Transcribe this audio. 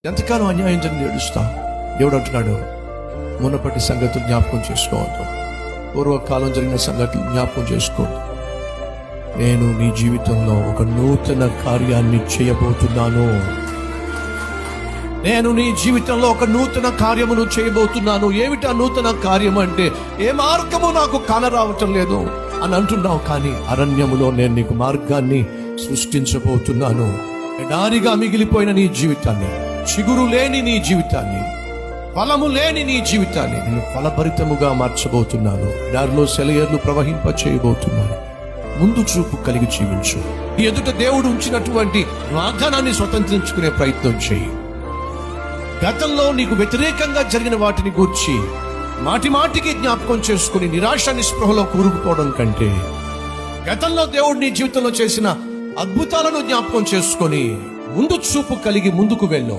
ఎంతకాలం అన్యాయం జరిగి ఏడుస్తావు? దేవుడు అంటున్నాడు, మునపటి సంగతులు జ్ఞాపకం చేసుకోవద్దు, పూర్వకాలం జరిగిన సంగతులు జ్ఞాపకం చేసుకోవద్దు. నేను నీ జీవితంలో ఒక నూతన కార్యాన్ని చేయబోతున్నాను. నేను నీ జీవితంలో ఒక నూతన కార్యమును చేయబోతున్నాను. ఏమిటా నూతన కార్యం అంటే, ఏ మార్గము నాకు కానరావటం లేదు అని అంటున్నావు, కానీ అరణ్యములో నేను నీకు మార్గాన్ని సృష్టించబోతున్నాను. ఎడారిగా మిగిలిపోయిన నీ జీవితాన్ని, చిగురు లేని నీ జీవితాన్ని, ఫలము లేని నీ జీవితాన్ని నేను ఫలభరితముగా మార్చబోతున్నాను. దారిలో సెలయేర్లు ప్రవహింప చేయబోతున్నాను. ముందు చూపు కలిగి జీవించు. ఎదుట దేవుడు ఉంచినటువంటి వాగ్దానాన్ని స్వతంత్రించుకునే ప్రయత్నం చేయి. గతంలో నీకు వ్యతిరేకంగా జరిగిన వాటిని గూర్చి మాటి మాటికి జ్ఞాపకం చేసుకుని నిరాశ నిస్పృహలో కూరుకుపోవడం కంటే, గతంలో దేవుడు నీ జీవితంలో చేసిన అద్భుతాలను జ్ఞాపకం చేసుకొని ముందు చూపు కలిగి ముందుకు వెళ్ళు.